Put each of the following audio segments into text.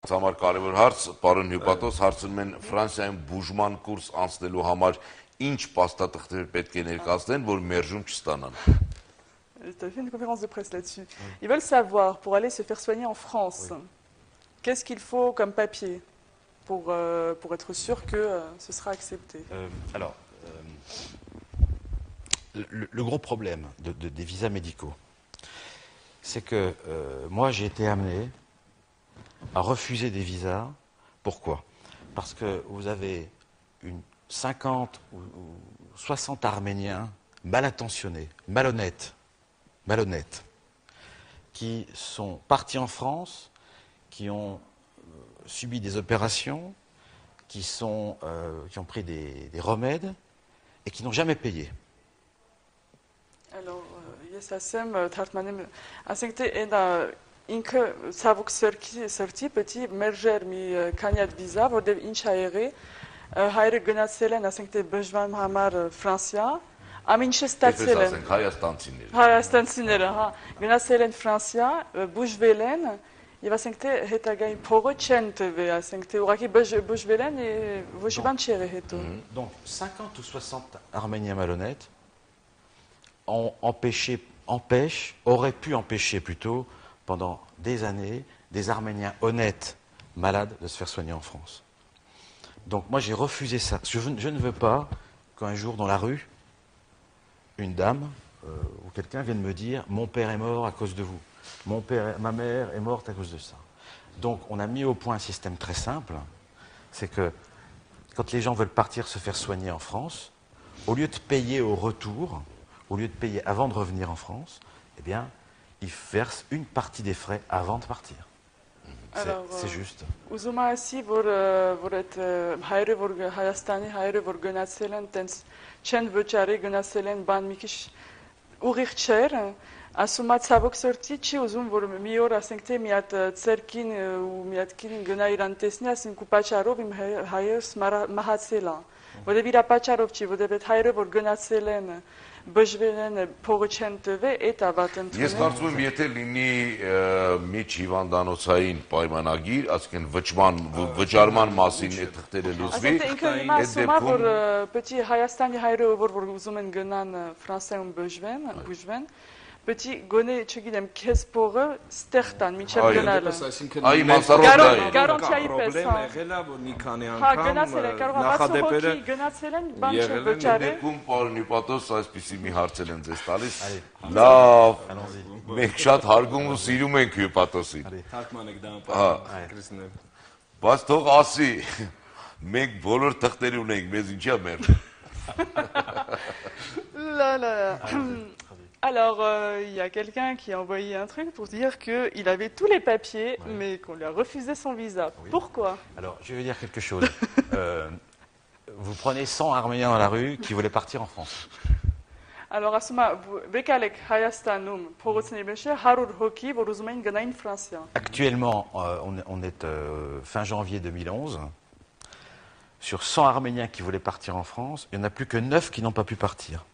Համար կարևոր հարց, պարոն Հյուպատոս, հարցնում են Ֆրանսիայում բուժման կուրս անցնելու համար ինչ փաստաթղթեր պետք է ներկայացնեն, որ մերժում չստանան։ Tu as fait une conférence de presse là-dessus. Ils veulent savoir, pour aller se faire soigner en France, qu'est-ce qu'il faut comme papier pour être sûr que ce sera accepté. Le gros problème des visas médicaux, c'est que moi j'ai été amené à refuser des visas. Pourquoi? Parce que vous avez 50 ou 60 Arméniens mal intentionnés, malhonnêtes, qui sont partis en France, qui ont subi des opérations, qui ont pris des remèdes et qui n'ont jamais payé. Alors, ես ասեմ թարգմանեմ, ասենք թե այն ինքը ցավոք սրտի պետք է մերժեր մի քանի հատ վիզա, որտեղ ինչ ա եղել, հայրը գնացել են, ասենք թե բժշկման համար Ֆրանսիա, ամեն ինչը ստացել են։ Հայաստանցիները, հա, գնացել են Ֆրանսիա, բուժվել են, եւ ասենք թե հետագային փողը չեն տվել, ասենք թե ուղղակի բուժվել են, ոչ մի բան չի եղել հետո։ Donc 50 ou 60 Arméniens malhonnêtes auraient pu empêcher plutôt, pendant des années, des Arméniens honnêtes, malades, de se faire soigner en France. Donc moi j'ai refusé ça. Je ne veux pas qu'un jour dans la rue, une dame ou quelqu'un vienne me dire « mon père est mort à cause de vous, ma mère est morte à cause de ça ». Donc on a mis au point un système très simple, c'est que quand les gens veulent partir se faire soigner en France, au lieu de payer au retour, au lieu de payer avant de revenir en France, eh bien, ils versent une partie des frais avant de partir. C'est juste. Ուզում եմ ասի, որ այդ հայրը, որ Հայաստանի հայրը, որ գնացել են, տենց չեն վճարի, գնացել են բան մի քիչ ուղիղ չէր, ասում է ցավոք սրտի չի ուզում, որ մի օր ասենք թե մի հատ ցերկին ու մի հատ կին գնա իրան տեսնի, ասենք ու պատճառով իմ հայրս մահացել է, որտեղ իր պատճառով չի, որտեղ այդ հայրը, որ գնացել են բժվել են փողը չեն տվել, այդ ավատ ընդունել։ Ես կարծում եմ, եթե լինի միջ հիվանդանոցային պայմանագիր, ասենք վճարման մասին այդ թղթերը լուծվի, ասենք ինքը հիմա ասում է, որ պետք է Հայաստանի հայրը, որ ուզում են գնան Ֆրանսիայում բուժվեն, պետք է գոնե, չգիտեմ, քեզ փողը ստեղ տան, մինչև գնալը։ Այ մասարոտային գարանտիայի պես, հա։ Եղել է, որ մի քանի Հա, անգամ գնացել են, կարող է 60 հոգի գնացել են, բան չեն վճարել։ Դեպքում պարոն Հյուպատոս այսպիսի մի հարցել են ձեզ տալիս։ Լավ, մենք շատ հարգում ու սիրում ենք Հյուպատոսին։ Թարգմանեք դա Քրիստիան։ Բայց թող ասի, մենք բոլոր թղթեր ունենք, մեզ ինչա մեր։ Alors, il y a quelqu'un qui a envoyé un truc pour dire qu'il avait tous les papiers, mais qu'on lui a refusé son visa. Oui. Pourquoi? Alors, je vais dire quelque chose. Vous prenez 100 Arméniens dans la rue qui voulaient partir en France. Alors, Asuma, Bekalek, Hayastanum, Porotsnebeshe, Harur Hoki, Voruzmain, Ganain, Francia. Actuellement, on est fin janvier 2011. Sur 100 Arméniens qui voulaient partir en France, il n'y en a plus que 9 qui n'ont pas pu partir.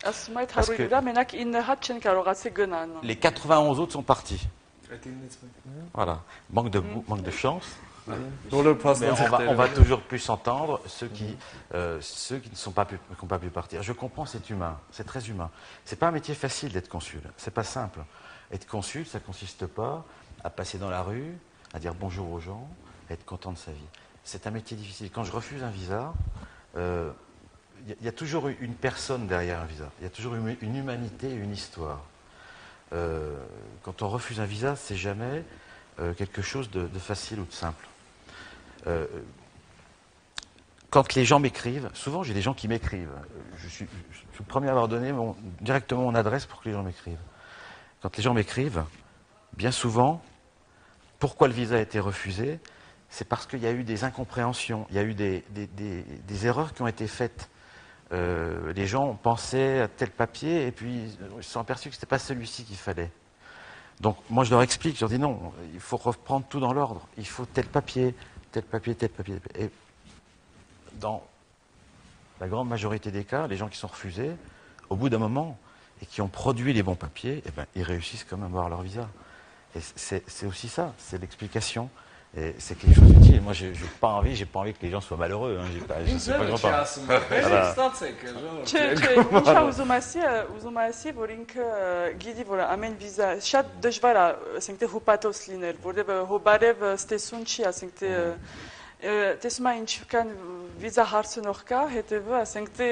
Parce que les 91 autres sont partis. Voilà, manque de chance. Mais on va toujours plus s'entendre, ceux qui n'ont pas pu partir. Je comprends, c'est humain, c'est très humain. C'est pas un métier facile d'être consul, c'est pas simple. Être consul, ça consiste pas à passer dans la rue, à dire bonjour aux gens, à être content de sa vie. C'est un métier difficile. Quand je refuse un visa, il y a toujours une personne derrière un visa. Il y a toujours une humanité, une histoire. Quand on refuse un visa, c'est jamais quelque chose de facile ou de simple. Quand les gens m'écrivent, souvent j'ai des gens qui m'écrivent. Je suis le premier à leur donner directement mon adresse pour que les gens m'écrivent. Quand les gens m'écrivent, bien souvent, pourquoi le visa a été refusé? C'est parce qu'il y a eu des incompréhensions, il y a eu des erreurs qui ont été faites. Les gens pensaient à tel papier et puis ils se sont aperçus que ce n'était pas celui-ci qu'il fallait. Donc moi je leur explique, je leur dis non, il faut reprendre tout dans l'ordre, il faut tel papier, tel papier, tel papier. Et dans la grande majorité des cas, les gens qui sont refusés, au bout d'un moment, et qui ont produit les bons papiers, eh ben, ils réussissent quand même à avoir leur visa. Et c'est aussi ça, c'est l'explication Et c'est quelque chose d'utile. Moi, j'ai pas envie que les gens soient malheureux. Hein. C'est pas grand pas. Ինչա ուզում ասի, որ ինքը գիտի, որ ամեն վիզա շատ դժվար է, ասենք թե հոպատոս լինել, որտեղ հոբարև ստեսուն չի, ասենք թե տեսնում ես ինչքան վիզա հարցնող կա, հետևը ասենք թե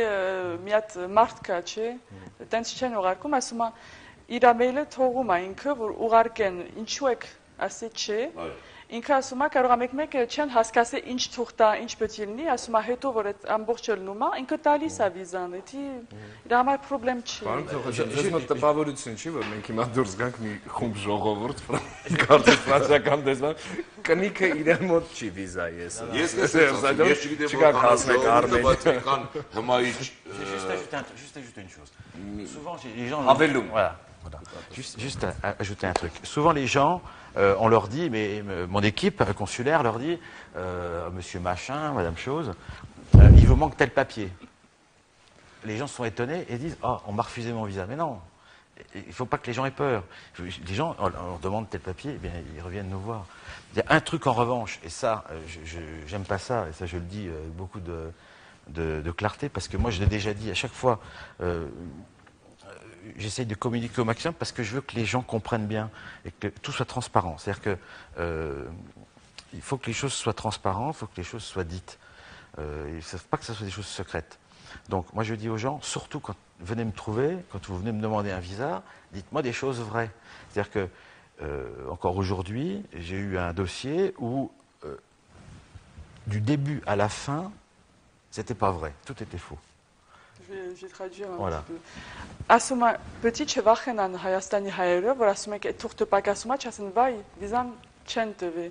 մի հատ մարդ կա, չէ, տենց չեն ուղարկում, ասում է իր ամեյլը թողում է ինքը, որ ուղարկեն, ինչու եք ասի չէ, ինքը ասում է կարող է մեկ-մեկ չեն հասկացել ինչ թուղթ է, ինչ պետք է լինի, ասում է հետո որ այդ ամբողջը լնում է, ինքը տալիս է վիզան, դա իր համար խնդրեմ չի։ Պարոն Թոխանյան, ես մոտ տպավորություն չի, որ մենք հիմա դուրս գանք մի խումբ ժողովուրդ, կարծես ֆրանսիական դեսման, կնիքը իրեն մոտ չի վիզա ես։ Ես չգիտեմ որ հասնեք Արմենիան հմայիչ Juste ajouter une chose. Souvent, les gens... Avelum. Voilà. Juste ajouter un truc. Souvent, les gens, on leur dit, mais mon équipe consulaire leur dit, monsieur machin, madame chose, il vous manque tel papier. Les gens sont étonnés et disent, oh, on m'a refusé mon visa. Mais non, il ne faut pas que les gens aient peur. Les gens, on leur demande tel papier, eh bien, ils reviennent nous voir. Il y a un truc en revanche, et ça, j'aime pas ça, et ça je le dis avec beaucoup de clarté, parce que moi je l'ai déjà dit à chaque fois, j'essaye de communiquer au maximum parce que je veux que les gens comprennent bien et que tout soit transparent. C'est-à-dire que il faut que les choses soient transparentes, il faut que les choses soient dites. Il ne faut pas que ce soit des choses secrètes. Donc moi je dis aux gens, surtout quand vous venez me trouver, quand vous venez me demander un visa, dites-moi des choses vraies. C'est-à-dire que encore aujourd'hui, j'ai eu un dossier où du début à la fin, c'était pas vrai, tout était faux. Je vais traduire un Voilà. petit peu. Ասում է, պետք է չվախենան Հայաստանի հայերը, որ ասում եք, այդ թուղթը պակասում է, չասեն, վայ, վիզան չեն տվի։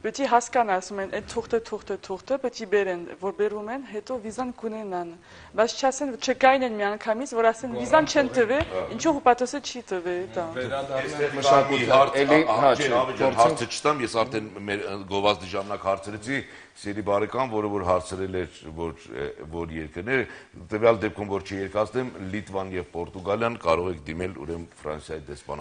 Պետք է հասկանան, ասում են, այդ թուղթը պետք է բերեն, որ բերում են, հետո վիզան կունենան։ Բայց չասեն, չկային են միանգամից, որ ասեն, վիզան չեն տվի, ինչու հոպատոսը չի տվի, դա։ Հարցը չտամ, ես արդեն մեր գովազդի ժամանակ հարցրեցի Սիրի բարեկամ, որ հարցրել էր, որ երկրներ, տվյալ դեպքում որ չի երկացնեմ, Լիտվան եւ Պորտուգալիան կարող եք դիմել ուրեմն Ֆրանսիայի դեսպանատան